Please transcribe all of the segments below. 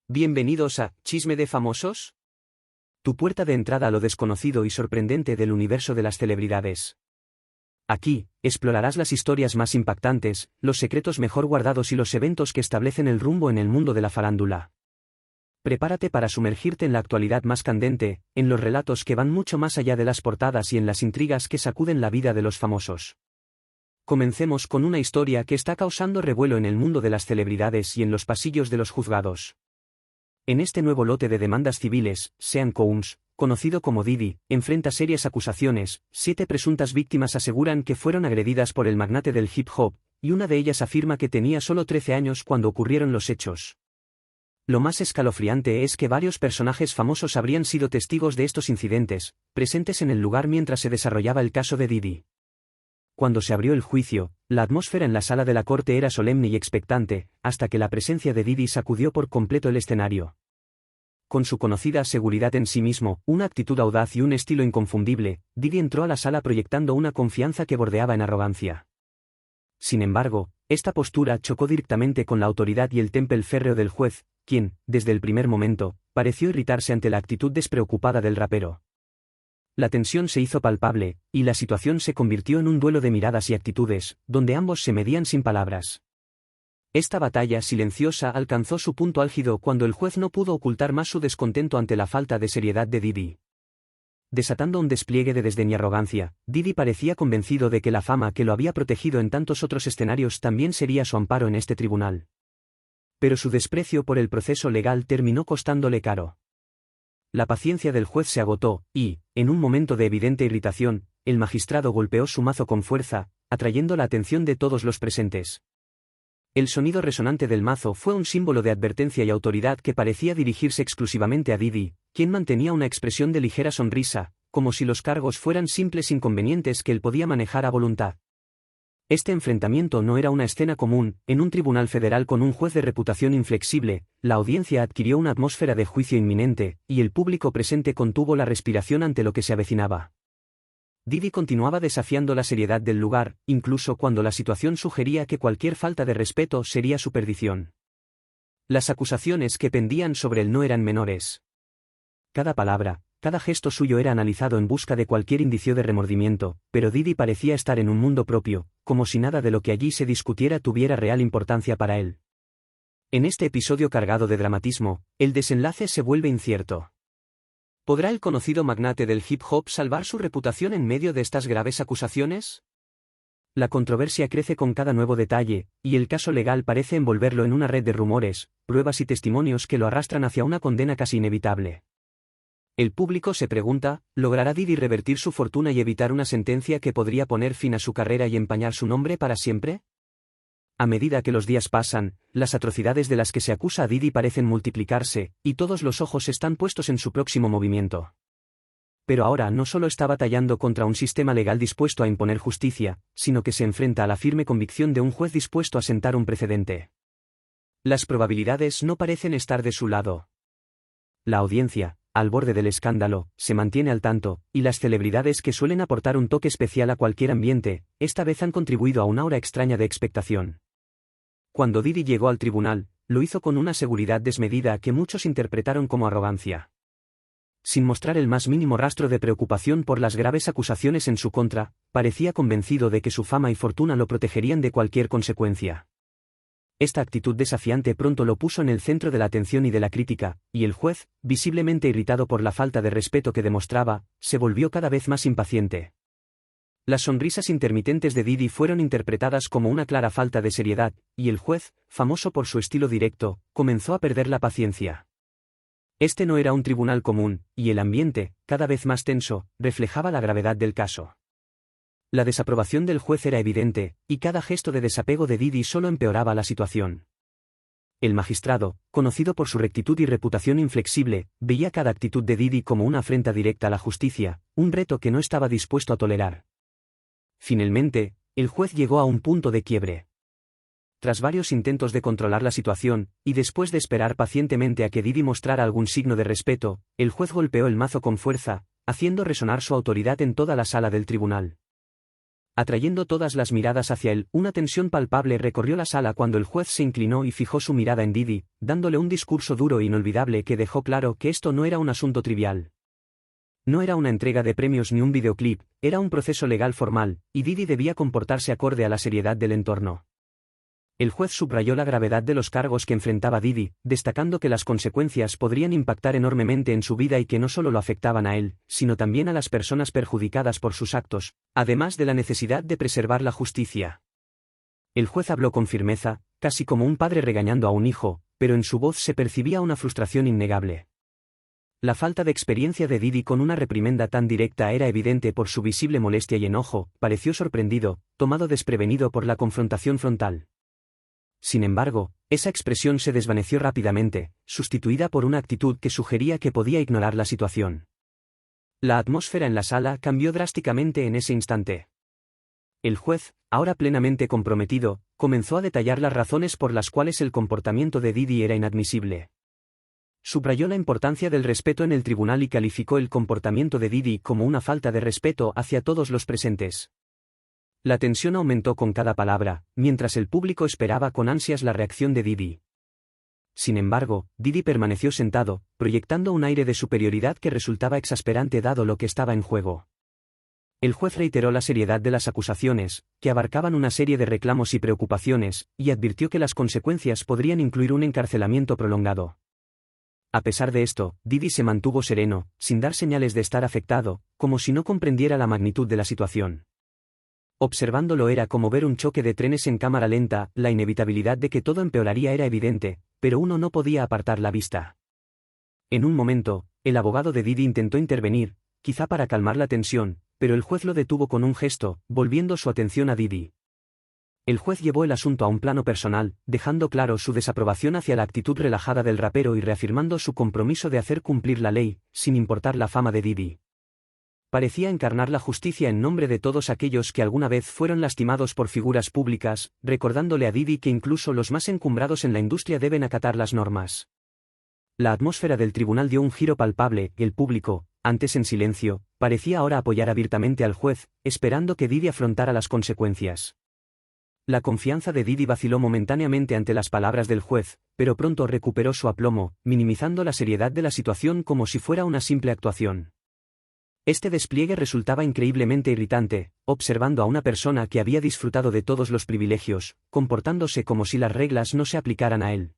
Bienvenidos a Chisme de Famosos, tu puerta de entrada a lo desconocido y sorprendente del universo de las celebridades. Aquí, explorarás las historias más impactantes, los secretos mejor guardados y los eventos que establecen el rumbo en el mundo de la farándula. Prepárate para sumergirte en la actualidad más candente, en los relatos que van mucho más allá de las portadas y en las intrigas que sacuden la vida de los famosos. Comencemos con una historia que está causando revuelo en el mundo de las celebridades y en los pasillos de los juzgados. En este nuevo lote de demandas civiles, Sean Combs, conocido como Diddy, enfrenta serias acusaciones. 7 presuntas víctimas aseguran que fueron agredidas por el magnate del hip hop, y una de ellas afirma que tenía solo 13 años cuando ocurrieron los hechos. Lo más escalofriante es que varios personajes famosos habrían sido testigos de estos incidentes, presentes en el lugar mientras se desarrollaba el caso de Diddy. Cuando se abrió el juicio, la atmósfera en la sala de la corte era solemne y expectante, hasta que la presencia de Diddy sacudió por completo el escenario. Con su conocida seguridad en sí mismo, una actitud audaz y un estilo inconfundible, Diddy entró a la sala proyectando una confianza que bordeaba en arrogancia. Sin embargo, esta postura chocó directamente con la autoridad y el temple férreo del juez, quien, desde el primer momento, pareció irritarse ante la actitud despreocupada del rapero. La tensión se hizo palpable, y la situación se convirtió en un duelo de miradas y actitudes, donde ambos se medían sin palabras. Esta batalla silenciosa alcanzó su punto álgido cuando el juez no pudo ocultar más su descontento ante la falta de seriedad de Diddy. Desatando un despliegue de desdén y arrogancia, Diddy parecía convencido de que la fama que lo había protegido en tantos otros escenarios también sería su amparo en este tribunal. Pero su desprecio por el proceso legal terminó costándole caro. La paciencia del juez se agotó, y, en un momento de evidente irritación, el magistrado golpeó su mazo con fuerza, atrayendo la atención de todos los presentes. El sonido resonante del mazo fue un símbolo de advertencia y autoridad que parecía dirigirse exclusivamente a Diddy, quien mantenía una expresión de ligera sonrisa, como si los cargos fueran simples inconvenientes que él podía manejar a voluntad. Este enfrentamiento no era una escena común. En un tribunal federal con un juez de reputación inflexible, la audiencia adquirió una atmósfera de juicio inminente, y el público presente contuvo la respiración ante lo que se avecinaba. Diddy continuaba desafiando la seriedad del lugar, incluso cuando la situación sugería que cualquier falta de respeto sería su perdición. Las acusaciones que pendían sobre él no eran menores. Cada palabra, cada gesto suyo era analizado en busca de cualquier indicio de remordimiento, pero Diddy parecía estar en un mundo propio, como si nada de lo que allí se discutiera tuviera real importancia para él. En este episodio cargado de dramatismo, el desenlace se vuelve incierto. ¿Podrá el conocido magnate del hip hop salvar su reputación en medio de estas graves acusaciones? La controversia crece con cada nuevo detalle, y el caso legal parece envolverlo en una red de rumores, pruebas y testimonios que lo arrastran hacia una condena casi inevitable. El público se pregunta, ¿logrará Diddy revertir su fortuna y evitar una sentencia que podría poner fin a su carrera y empañar su nombre para siempre? A medida que los días pasan, las atrocidades de las que se acusa a Diddy parecen multiplicarse, y todos los ojos están puestos en su próximo movimiento. Pero ahora no solo está batallando contra un sistema legal dispuesto a imponer justicia, sino que se enfrenta a la firme convicción de un juez dispuesto a sentar un precedente. Las probabilidades no parecen estar de su lado. La audiencia, al borde del escándalo, se mantiene al tanto, y las celebridades que suelen aportar un toque especial a cualquier ambiente, esta vez han contribuido a una aura extraña de expectación. Cuando Diddy llegó al tribunal, lo hizo con una seguridad desmedida que muchos interpretaron como arrogancia. Sin mostrar el más mínimo rastro de preocupación por las graves acusaciones en su contra, parecía convencido de que su fama y fortuna lo protegerían de cualquier consecuencia. Esta actitud desafiante pronto lo puso en el centro de la atención y de la crítica, y el juez, visiblemente irritado por la falta de respeto que demostraba, se volvió cada vez más impaciente. Las sonrisas intermitentes de Diddy fueron interpretadas como una clara falta de seriedad, y el juez, famoso por su estilo directo, comenzó a perder la paciencia. Este no era un tribunal común, y el ambiente, cada vez más tenso, reflejaba la gravedad del caso. La desaprobación del juez era evidente, y cada gesto de desapego de Diddy solo empeoraba la situación. El magistrado, conocido por su rectitud y reputación inflexible, veía cada actitud de Diddy como una afrenta directa a la justicia, un reto que no estaba dispuesto a tolerar. Finalmente, el juez llegó a un punto de quiebre. Tras varios intentos de controlar la situación, y después de esperar pacientemente a que Diddy mostrara algún signo de respeto, el juez golpeó el mazo con fuerza, haciendo resonar su autoridad en toda la sala del tribunal. Atrayendo todas las miradas hacia él, una tensión palpable recorrió la sala cuando el juez se inclinó y fijó su mirada en Didi, dándole un discurso duro e inolvidable que dejó claro que esto no era un asunto trivial. No era una entrega de premios ni un videoclip, era un proceso legal formal, y Didi debía comportarse acorde a la seriedad del entorno. El juez subrayó la gravedad de los cargos que enfrentaba Didi, destacando que las consecuencias podrían impactar enormemente en su vida y que no solo lo afectaban a él, sino también a las personas perjudicadas por sus actos, además de la necesidad de preservar la justicia. El juez habló con firmeza, casi como un padre regañando a un hijo, pero en su voz se percibía una frustración innegable. La falta de experiencia de Didi con una reprimenda tan directa era evidente por su visible molestia y enojo. Pareció sorprendido, tomado desprevenido por la confrontación frontal. Sin embargo, esa expresión se desvaneció rápidamente, sustituida por una actitud que sugería que podía ignorar la situación. La atmósfera en la sala cambió drásticamente en ese instante. El juez, ahora plenamente comprometido, comenzó a detallar las razones por las cuales el comportamiento de Didi era inadmisible. Subrayó la importancia del respeto en el tribunal y calificó el comportamiento de Didi como una falta de respeto hacia todos los presentes. La tensión aumentó con cada palabra, mientras el público esperaba con ansias la reacción de Didi. Sin embargo, Didi permaneció sentado, proyectando un aire de superioridad que resultaba exasperante dado lo que estaba en juego. El juez reiteró la seriedad de las acusaciones, que abarcaban una serie de reclamos y preocupaciones, y advirtió que las consecuencias podrían incluir un encarcelamiento prolongado. A pesar de esto, Didi se mantuvo sereno, sin dar señales de estar afectado, como si no comprendiera la magnitud de la situación. Observándolo era como ver un choque de trenes en cámara lenta, la inevitabilidad de que todo empeoraría era evidente, pero uno no podía apartar la vista. En un momento, el abogado de Didi intentó intervenir, quizá para calmar la tensión, pero el juez lo detuvo con un gesto, volviendo su atención a Didi. El juez llevó el asunto a un plano personal, dejando claro su desaprobación hacia la actitud relajada del rapero y reafirmando su compromiso de hacer cumplir la ley, sin importar la fama de Didi. Parecía encarnar la justicia en nombre de todos aquellos que alguna vez fueron lastimados por figuras públicas, recordándole a Didi que incluso los más encumbrados en la industria deben acatar las normas. La atmósfera del tribunal dio un giro palpable, y el público, antes en silencio, parecía ahora apoyar abiertamente al juez, esperando que Didi afrontara las consecuencias. La confianza de Didi vaciló momentáneamente ante las palabras del juez, pero pronto recuperó su aplomo, minimizando la seriedad de la situación como si fuera una simple actuación. Este despliegue resultaba increíblemente irritante, observando a una persona que había disfrutado de todos los privilegios, comportándose como si las reglas no se aplicaran a él.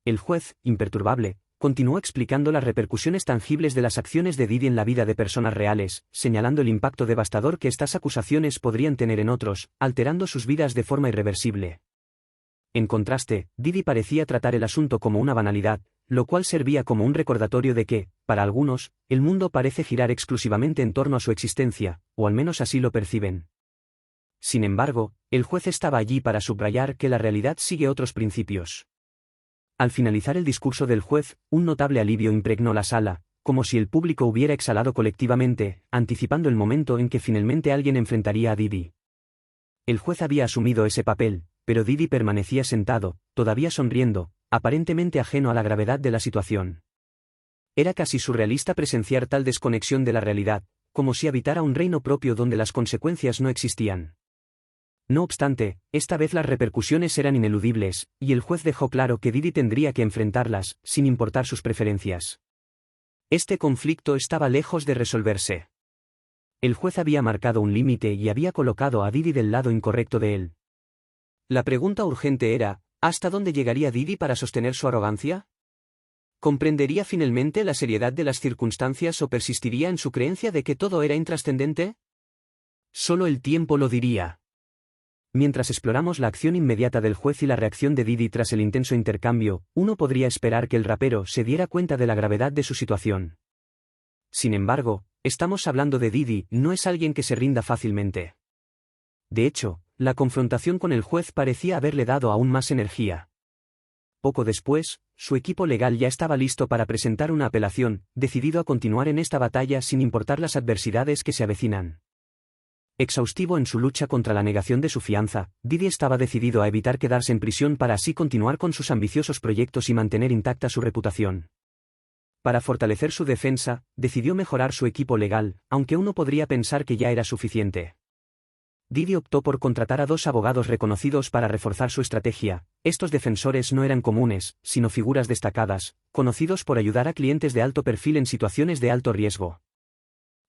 El juez, imperturbable, continuó explicando las repercusiones tangibles de las acciones de Didi en la vida de personas reales, señalando el impacto devastador que estas acusaciones podrían tener en otros, alterando sus vidas de forma irreversible. En contraste, Didi parecía tratar el asunto como una banalidad, lo cual servía como un recordatorio de que, para algunos, el mundo parece girar exclusivamente en torno a su existencia, o al menos así lo perciben. Sin embargo, el juez estaba allí para subrayar que la realidad sigue otros principios. Al finalizar el discurso del juez, un notable alivio impregnó la sala, como si el público hubiera exhalado colectivamente, anticipando el momento en que finalmente alguien enfrentaría a Didi. El juez había asumido ese papel, pero Didi permanecía sentado, todavía sonriendo, aparentemente ajeno a la gravedad de la situación. Era casi surrealista presenciar tal desconexión de la realidad, como si habitara un reino propio donde las consecuencias no existían. No obstante, esta vez las repercusiones eran ineludibles, y el juez dejó claro que Didi tendría que enfrentarlas, sin importar sus preferencias. Este conflicto estaba lejos de resolverse. El juez había marcado un límite y había colocado a Didi del lado incorrecto de él. La pregunta urgente era, ¿hasta dónde llegaría Didi para sostener su arrogancia? ¿Comprendería finalmente la seriedad de las circunstancias o persistiría en su creencia de que todo era intrascendente? Solo el tiempo lo diría. Mientras exploramos la acción inmediata del juez y la reacción de Didi tras el intenso intercambio, uno podría esperar que el rapero se diera cuenta de la gravedad de su situación. Sin embargo, estamos hablando de Didi, no es alguien que se rinda fácilmente. De hecho, la confrontación con el juez parecía haberle dado aún más energía. Poco después, su equipo legal ya estaba listo para presentar una apelación, decidido a continuar en esta batalla sin importar las adversidades que se avecinan. Exhaustivo en su lucha contra la negación de su fianza, Didi estaba decidido a evitar quedarse en prisión para así continuar con sus ambiciosos proyectos y mantener intacta su reputación. Para fortalecer su defensa, decidió mejorar su equipo legal, aunque uno podría pensar que ya era suficiente. Didi optó por contratar a 2 abogados reconocidos para reforzar su estrategia. Estos defensores no eran comunes, sino figuras destacadas, conocidos por ayudar a clientes de alto perfil en situaciones de alto riesgo.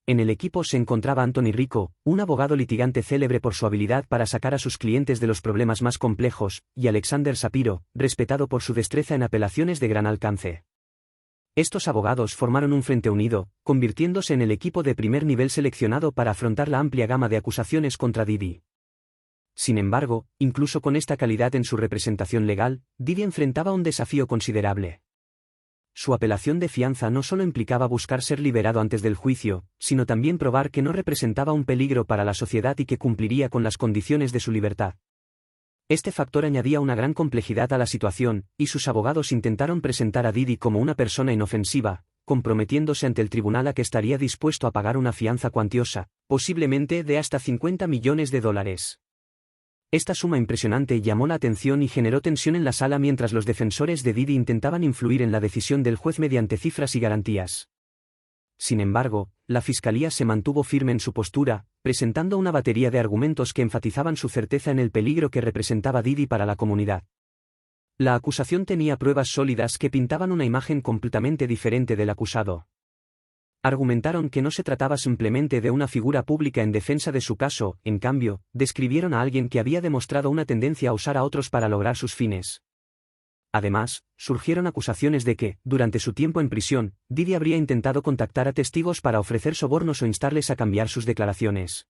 En el equipo se encontraba Anthony Rico, un abogado litigante célebre por su habilidad para sacar a sus clientes de los problemas más complejos, y Alexander Sapiro, respetado por su destreza en apelaciones de gran alcance. Estos abogados formaron un frente unido, convirtiéndose en el equipo de primer nivel seleccionado para afrontar la amplia gama de acusaciones contra Didi. Sin embargo, incluso con esta calidad en su representación legal, Didi enfrentaba un desafío considerable. Su apelación de fianza no solo implicaba buscar ser liberado antes del juicio, sino también probar que no representaba un peligro para la sociedad y que cumpliría con las condiciones de su libertad. Este factor añadía una gran complejidad a la situación, y sus abogados intentaron presentar a Didi como una persona inofensiva, comprometiéndose ante el tribunal a que estaría dispuesto a pagar una fianza cuantiosa, posiblemente de hasta $50 millones. Esta suma impresionante llamó la atención y generó tensión en la sala mientras los defensores de Didi intentaban influir en la decisión del juez mediante cifras y garantías. Sin embargo, la fiscalía se mantuvo firme en su postura, presentando una batería de argumentos que enfatizaban su certeza en el peligro que representaba Didi para la comunidad. La acusación tenía pruebas sólidas que pintaban una imagen completamente diferente del acusado. Argumentaron que no se trataba simplemente de una figura pública en defensa de su caso, en cambio, describieron a alguien que había demostrado una tendencia a usar a otros para lograr sus fines. Además, surgieron acusaciones de que, durante su tiempo en prisión, Didi habría intentado contactar a testigos para ofrecer sobornos o instarles a cambiar sus declaraciones.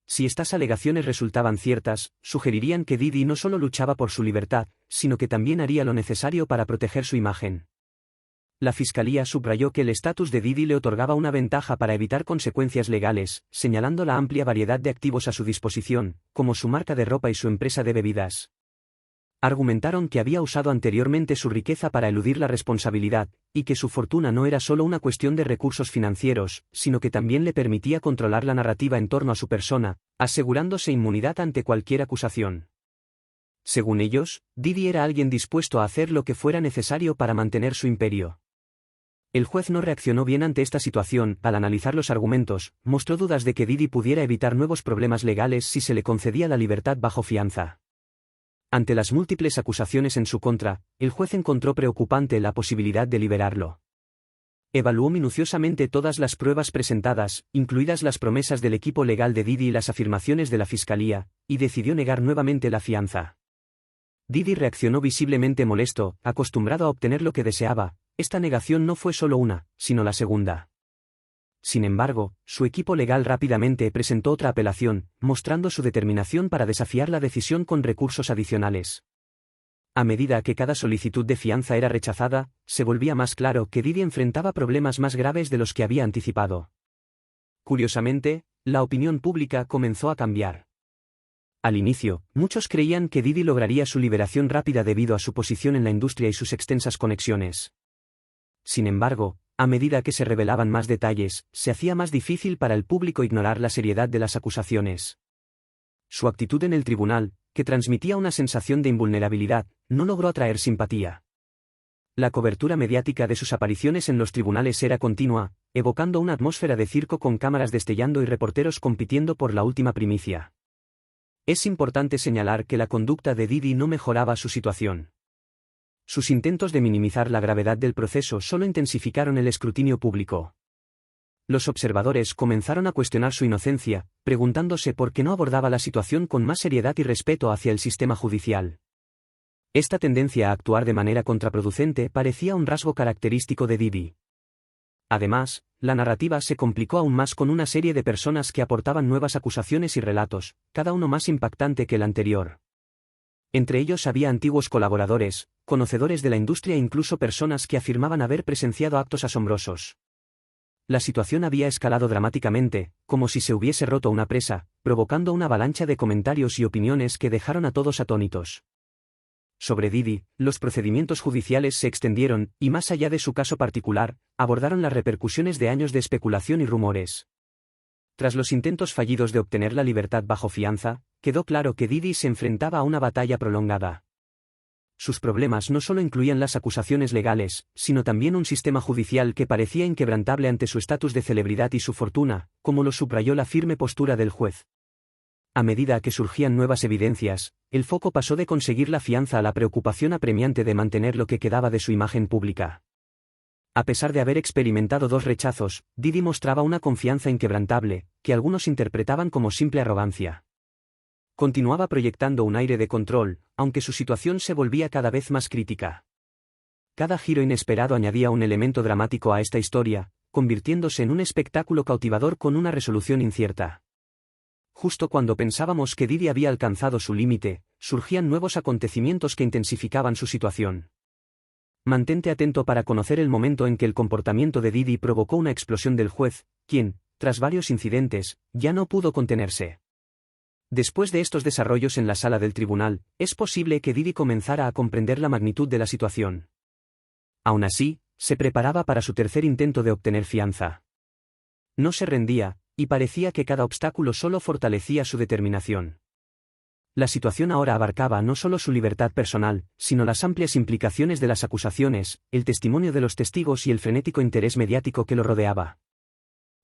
Si estas alegaciones resultaban ciertas, sugerirían que Didi no solo luchaba por su libertad, sino que también haría lo necesario para proteger su imagen. La fiscalía subrayó que el estatus de Didi le otorgaba una ventaja para evitar consecuencias legales, señalando la amplia variedad de activos a su disposición, como su marca de ropa y su empresa de bebidas. Argumentaron que había usado anteriormente su riqueza para eludir la responsabilidad, y que su fortuna no era solo una cuestión de recursos financieros, sino que también le permitía controlar la narrativa en torno a su persona, asegurándose inmunidad ante cualquier acusación. Según ellos, Didi era alguien dispuesto a hacer lo que fuera necesario para mantener su imperio. El juez no reaccionó bien ante esta situación. Al analizar los argumentos, mostró dudas de que Didi pudiera evitar nuevos problemas legales si se le concedía la libertad bajo fianza. Ante las múltiples acusaciones en su contra, el juez encontró preocupante la posibilidad de liberarlo. Evaluó minuciosamente todas las pruebas presentadas, incluidas las promesas del equipo legal de Didi y las afirmaciones de la fiscalía, y decidió negar nuevamente la fianza. Didi reaccionó visiblemente molesto, acostumbrado a obtener lo que deseaba. Esta negación no fue solo una, sino la segunda. Sin embargo, su equipo legal rápidamente presentó otra apelación, mostrando su determinación para desafiar la decisión con recursos adicionales. A medida que cada solicitud de fianza era rechazada, se volvía más claro que Didi enfrentaba problemas más graves de los que había anticipado. Curiosamente, la opinión pública comenzó a cambiar. Al inicio, muchos creían que Didi lograría su liberación rápida debido a su posición en la industria y sus extensas conexiones. Sin embargo, a medida que se revelaban más detalles, se hacía más difícil para el público ignorar la seriedad de las acusaciones. Su actitud en el tribunal, que transmitía una sensación de invulnerabilidad, no logró atraer simpatía. La cobertura mediática de sus apariciones en los tribunales era continua, evocando una atmósfera de circo con cámaras destellando y reporteros compitiendo por la última primicia. Es importante señalar que la conducta de Didi no mejoraba su situación. Sus intentos de minimizar la gravedad del proceso solo intensificaron el escrutinio público. Los observadores comenzaron a cuestionar su inocencia, preguntándose por qué no abordaba la situación con más seriedad y respeto hacia el sistema judicial. Esta tendencia a actuar de manera contraproducente parecía un rasgo característico de Didi. Además, la narrativa se complicó aún más con una serie de personas que aportaban nuevas acusaciones y relatos, cada uno más impactante que el anterior. Entre ellos había antiguos colaboradores, conocedores de la industria e incluso personas que afirmaban haber presenciado actos asombrosos. La situación había escalado dramáticamente, como si se hubiese roto una presa, provocando una avalancha de comentarios y opiniones que dejaron a todos atónitos. Sobre Didi, los procedimientos judiciales se extendieron, y más allá de su caso particular, abordaron las repercusiones de años de especulación y rumores. Tras los intentos fallidos de obtener la libertad bajo fianza, quedó claro que Didi se enfrentaba a una batalla prolongada. Sus problemas no solo incluían las acusaciones legales, sino también un sistema judicial que parecía inquebrantable ante su estatus de celebridad y su fortuna, como lo subrayó la firme postura del juez. A medida que surgían nuevas evidencias, el foco pasó de conseguir la fianza a la preocupación apremiante de mantener lo que quedaba de su imagen pública. A pesar de haber experimentado 2 rechazos, Didi mostraba una confianza inquebrantable, que algunos interpretaban como simple arrogancia. Continuaba proyectando un aire de control, aunque su situación se volvía cada vez más crítica. Cada giro inesperado añadía un elemento dramático a esta historia, convirtiéndose en un espectáculo cautivador con una resolución incierta. Justo cuando pensábamos que Didi había alcanzado su límite, surgían nuevos acontecimientos que intensificaban su situación. Mantente atento para conocer el momento en que el comportamiento de Didi provocó una explosión del juez, quien, tras varios incidentes, ya no pudo contenerse. Después de estos desarrollos en la sala del tribunal, es posible que Didi comenzara a comprender la magnitud de la situación. Aún así, se preparaba para su tercer intento de obtener fianza. No se rendía, y parecía que cada obstáculo solo fortalecía su determinación. La situación ahora abarcaba no solo su libertad personal, sino las amplias implicaciones de las acusaciones, el testimonio de los testigos y el frenético interés mediático que lo rodeaba.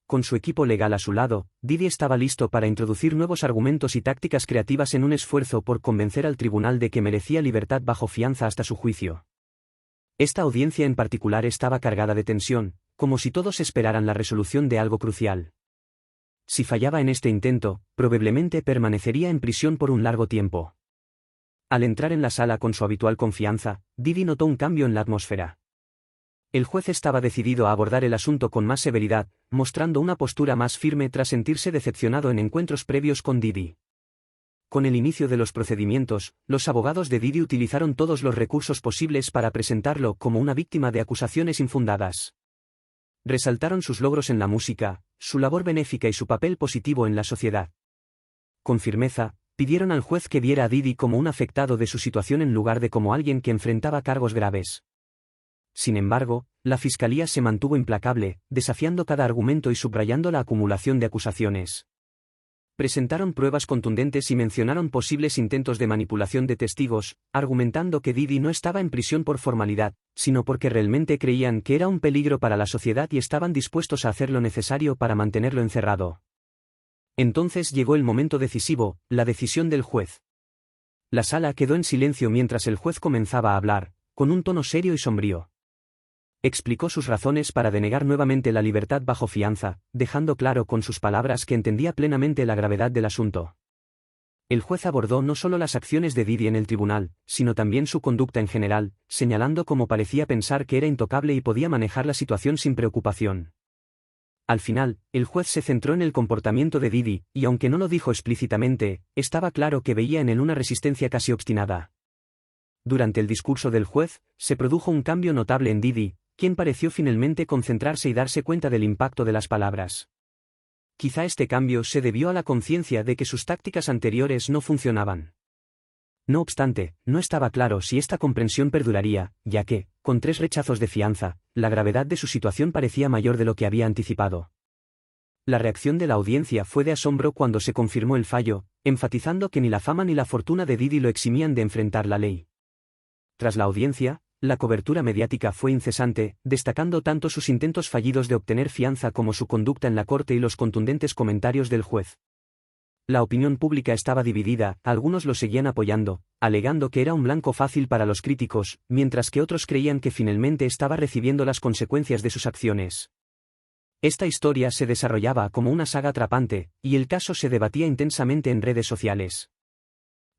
Con su equipo legal a su lado, Didi estaba listo para introducir nuevos argumentos y tácticas creativas en un esfuerzo por convencer al tribunal de que merecía libertad bajo fianza hasta su juicio. Esta audiencia en particular estaba cargada de tensión, como si todos esperaran la resolución de algo crucial. Si fallaba en este intento, probablemente permanecería en prisión por un largo tiempo. Al entrar en la sala con su habitual confianza, Didi notó un cambio en la atmósfera. El juez estaba decidido a abordar el asunto con más severidad, mostrando una postura más firme tras sentirse decepcionado en encuentros previos con Didi. Con el inicio de los procedimientos, los abogados de Didi utilizaron todos los recursos posibles para presentarlo como una víctima de acusaciones infundadas. Resaltaron sus logros en la música, su labor benéfica y su papel positivo en la sociedad. Con firmeza, pidieron al juez que viera a Didi como un afectado de su situación en lugar de como alguien que enfrentaba cargos graves. Sin embargo, la fiscalía se mantuvo implacable, desafiando cada argumento y subrayando la acumulación de acusaciones. Presentaron pruebas contundentes y mencionaron posibles intentos de manipulación de testigos, argumentando que Didi no estaba en prisión por formalidad, sino porque realmente creían que era un peligro para la sociedad y estaban dispuestos a hacer lo necesario para mantenerlo encerrado. Entonces llegó el momento decisivo, la decisión del juez. La sala quedó en silencio mientras el juez comenzaba a hablar, con un tono serio y sombrío. Explicó sus razones para denegar nuevamente la libertad bajo fianza, dejando claro con sus palabras que entendía plenamente la gravedad del asunto. El juez abordó no solo las acciones de Didi en el tribunal, sino también su conducta en general, señalando cómo parecía pensar que era intocable y podía manejar la situación sin preocupación. Al final, el juez se centró en el comportamiento de Didi, y aunque no lo dijo explícitamente, estaba claro que veía en él una resistencia casi obstinada. Durante el discurso del juez, se produjo un cambio notable en Didi, quien pareció finalmente concentrarse y darse cuenta del impacto de las palabras. Quizá este cambio se debió a la conciencia de que sus tácticas anteriores no funcionaban. No obstante, no estaba claro si esta comprensión perduraría, ya que, con 3 rechazos de fianza, la gravedad de su situación parecía mayor de lo que había anticipado. La reacción de la audiencia fue de asombro cuando se confirmó el fallo, enfatizando que ni la fama ni la fortuna de Didi lo eximían de enfrentar la ley. Tras la audiencia, la cobertura mediática fue incesante, destacando tanto sus intentos fallidos de obtener fianza como su conducta en la corte y los contundentes comentarios del juez. La opinión pública estaba dividida, algunos lo seguían apoyando, alegando que era un blanco fácil para los críticos, mientras que otros creían que finalmente estaba recibiendo las consecuencias de sus acciones. Esta historia se desarrollaba como una saga atrapante, y el caso se debatía intensamente en redes sociales.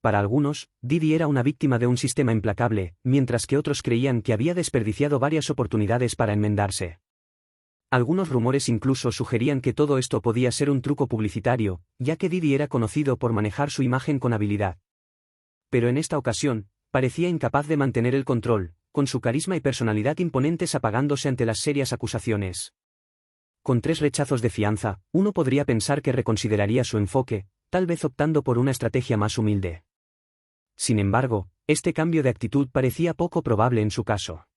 Para algunos, Didi era una víctima de un sistema implacable, mientras que otros creían que había desperdiciado varias oportunidades para enmendarse. Algunos rumores incluso sugerían que todo esto podía ser un truco publicitario, ya que Didi era conocido por manejar su imagen con habilidad. Pero en esta ocasión, parecía incapaz de mantener el control, con su carisma y personalidad imponentes apagándose ante las serias acusaciones. Con 3 rechazos de fianza, uno podría pensar que reconsideraría su enfoque, tal vez optando por una estrategia más humilde. Sin embargo, este cambio de actitud parecía poco probable en su caso.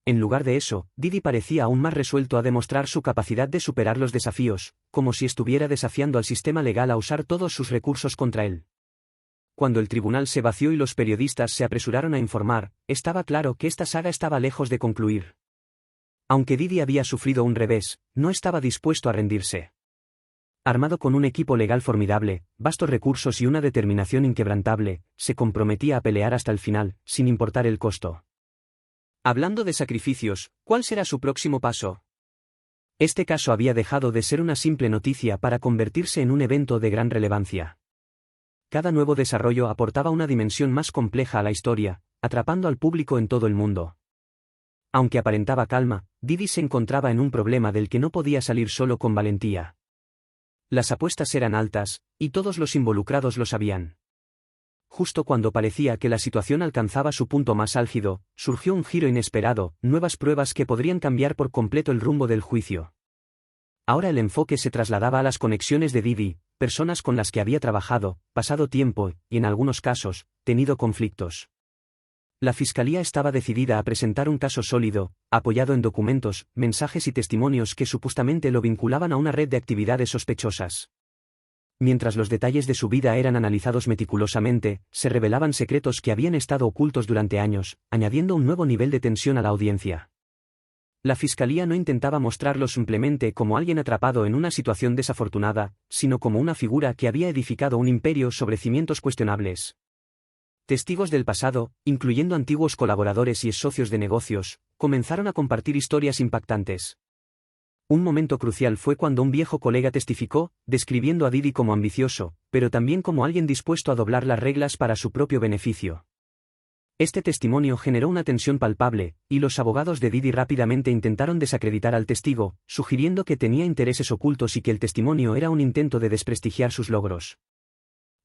En lugar de eso, Didi parecía aún más resuelto a demostrar su capacidad de superar los desafíos, como si estuviera desafiando al sistema legal a usar todos sus recursos contra él. Cuando el tribunal se vació y los periodistas se apresuraron a informar, estaba claro que esta saga estaba lejos de concluir. Aunque Didi había sufrido un revés, no estaba dispuesto a rendirse. Armado con un equipo legal formidable, vastos recursos y una determinación inquebrantable, se comprometía a pelear hasta el final, sin importar el costo. Hablando de sacrificios, ¿cuál será su próximo paso? Este caso había dejado de ser una simple noticia para convertirse en un evento de gran relevancia. Cada nuevo desarrollo aportaba una dimensión más compleja a la historia, atrapando al público en todo el mundo. Aunque aparentaba calma, Didi se encontraba en un problema del que no podía salir solo con valentía. Las apuestas eran altas, y todos los involucrados lo sabían. Justo cuando parecía que la situación alcanzaba su punto más álgido, surgió un giro inesperado, nuevas pruebas que podrían cambiar por completo el rumbo del juicio. Ahora el enfoque se trasladaba a las conexiones de Didi, personas con las que había trabajado, pasado tiempo y, en algunos casos, tenido conflictos. La fiscalía estaba decidida a presentar un caso sólido, apoyado en documentos, mensajes y testimonios que supuestamente lo vinculaban a una red de actividades sospechosas. Mientras los detalles de su vida eran analizados meticulosamente, se revelaban secretos que habían estado ocultos durante años, añadiendo un nuevo nivel de tensión a la audiencia. La fiscalía no intentaba mostrarlo simplemente como alguien atrapado en una situación desafortunada, sino como una figura que había edificado un imperio sobre cimientos cuestionables. Testigos del pasado, incluyendo antiguos colaboradores y socios de negocios, comenzaron a compartir historias impactantes. Un momento crucial fue cuando un viejo colega testificó, describiendo a Didi como ambicioso, pero también como alguien dispuesto a doblar las reglas para su propio beneficio. Este testimonio generó una tensión palpable, y los abogados de Didi rápidamente intentaron desacreditar al testigo, sugiriendo que tenía intereses ocultos y que el testimonio era un intento de desprestigiar sus logros.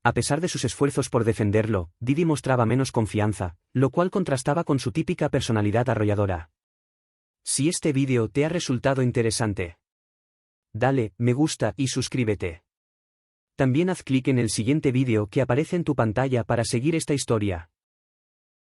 A pesar de sus esfuerzos por defenderlo, Didi mostraba menos confianza, lo cual contrastaba con su típica personalidad arrolladora. Si este vídeo te ha resultado interesante, dale me gusta y suscríbete. También haz clic en el siguiente vídeo que aparece en tu pantalla para seguir esta historia.